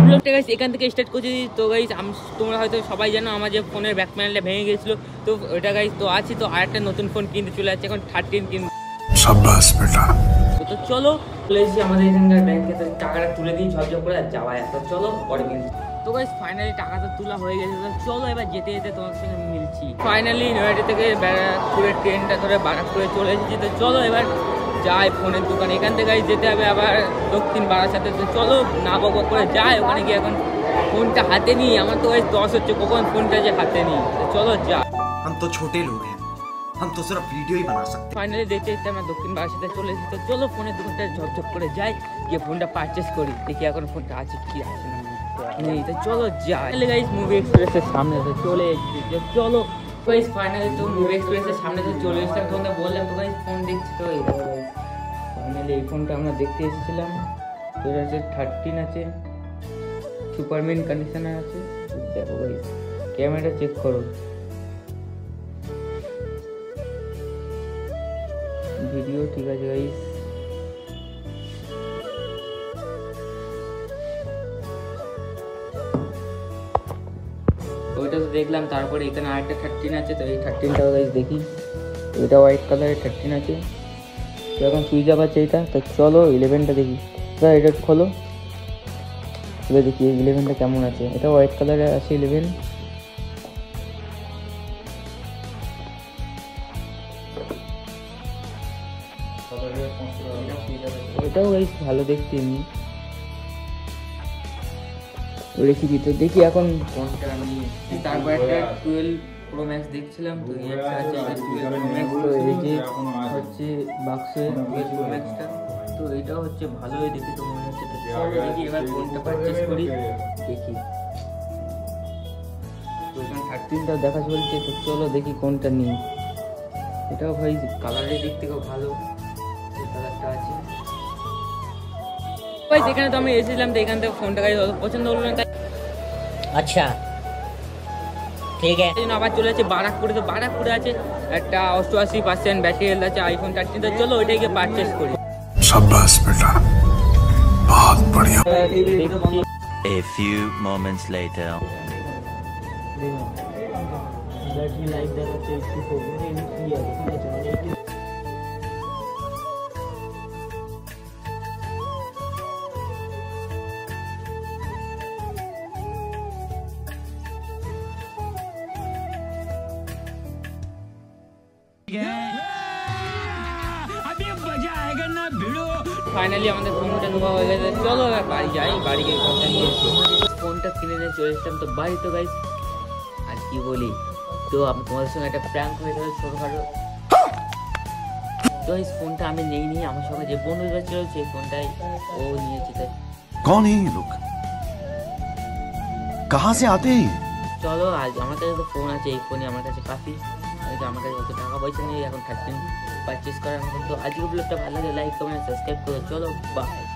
ব্লগটা গাইস এখান থেকে স্টার্ট করছি। তো গাইস তোমরা হয়তো সবাই জানো আমার যে ফোনের ব্যাক প্যানেলটা ভেঙে গেছিলো, তো ওটা গাইস তো আছি, তো আরেকটা নতুন ফোন কিনতে চলে যাচ্ছে, এখন 13 কিনতে। তো চলো চলে এসেছি আমাদের এখানকার ব্যাংকে, তো টাকাটা তুলে দিই ঝপঝপ করে আর যাওয়া তো চলো পরে কিনছি। তো গাইস ফাইনালি টাকাটা তোলা হয়ে গেছে, তো চলো এবার যেতে যেতে তোমার সঙ্গে মিলছি। ফাইনালি নয়ডা থেকে ব্যারাকপুরের ট্রেনটা ধরে বারাকপুরে চলে এসেছি, তো চলো এবার যাই ফোনের দোকান। এখান থেকে যেতে হবে আবার দক্ষিণ বারাসাতে, তো চলো না বক করে যাই ওখানে গিয়ে। এখন ফোনটা হাতে নিই, আমার তো গাইস 10 হচ্ছে কখন ফোনটা যে হাতে নিই, তো চলো যা। हम तो छोटे लोग हैं, हम तो सिर्फ वीडियो ही बना सकते हैं। ফাইনালি দেখতে দেখতে আমরা দক্ষিণ বারাসাতে চলে এসেছি, তো চলো ফোনের দোকানটা ঝপঝপ করে যাই, গিয়ে ফোনটা পারচেস করি, দেখি এখন ফোনটা আছে কি আছে না নেই, তো চলো যাই। গাইস মুভি এক্সপ্রেসের সামনে তো চলে এসেছি, তো চলো গাইস ফাইনালি তো মুভি এক্সপ্রেসের সামনে তো চলে এসেছিলাম, তোমাদের বললাম তো গাইস ফোন দেখছি। তো এই দেখো গাইস ফাইনালি এই ফোনটা আমরা দেখতে এসেছিলাম, তো এটা হচ্ছে 13 আছে, সুপারমিন কন্ডিশনার আছে। দেখো গাইস ক্যামেরা চেক করো, ভিডিও ঠিক আছে গাইস। ওইটা তো দেখলাম, তারপরে এখানে আরেকটা 13 আছে, তো এই 13টাও গাইস দেখি। এটা হোয়াইট কালারের 13 আছে, তো এখন সুইচ অফ আছে এটা, তো চলো 11টা দেখি। দাদা এটা খোলো, খুলে দেখি 11টা কেমন আছে। এটা হোয়াইট কালারের আছে 11। এটাও গাইস ভালো দেখতে এমনি রেখেছি, তো দেখি এখন কোনটা আমি। তারপর একটা 12 প্রো ম্যাক্স দেখছিলাম, তো এই একটা আছে 12 প্রো ম্যাক্স, তো এই যে হচ্ছে বাক্সে 12 প্রো ম্যাক্সটা, তো এটাও হচ্ছে ভালোই দেখি তো মনে হচ্ছে। তো চলো দেখি এবার কোনটা পারচেস করি দেখি। তো এখানে 13টা দেখা চলছে, তো চলো দেখি কোনটা নিই। এটাও ভাই কালারের দিক থেকেও ভালো, এই কালারটা আছে ভাই। এখানে তো আমি এসেছিলাম, তো এখান থেকে ফোনটা গাইস পছন্দ হলো না, अच्छा ठीक है। আবার চলে যাচ্ছে বারাকপুরে, তো বারাকপুরে আছে একটা 88% ব্যাটারি হেলথ আছে আইফোন 13, তো চলো ওইটাকে পারচেস করি। शाबाश बेटा, बहुत बढ़िया। A few moments later. Battery life দেখাচ্ছে 84 মিনিট কি আছে, ঠিক আছে। ফাইনালি আমাদের ফোনটা নেওয়া হয়ে গেছে, চলো এবার বাড়ি যাই। বাড়ি গিয়ে ফোনটা নিয়ে এসে ফোনটা কিনে নিয়ে চলে এসেছিলাম তো বাড়ি। তো গাইস আর কি বলি, তো আমি তোমাদের সঙ্গে একটা প্র্যাঙ্ক হয়ে গেল ছোটোখাটো। তো গাইস ফোনটা আমি নেইনি, আমার সঙ্গে যে বন্ধুরা ছিল সেই ফোনটাই ও নিয়েছে। তাই कौन है ये लोग, कहाँ से आते हैं? চলো আজ আমার কাছে তো ফোন আছে, এই ফোনই আমার কাছে কাফি। আমার কাছে অত টাকা পয়সা নেই এখন 13 পারচেস করার মতো। তো আজকে ব্লগটা ভালো লাগে লাইক কমেন্ট সাবস্ক্রাইব করো, চলো বাই।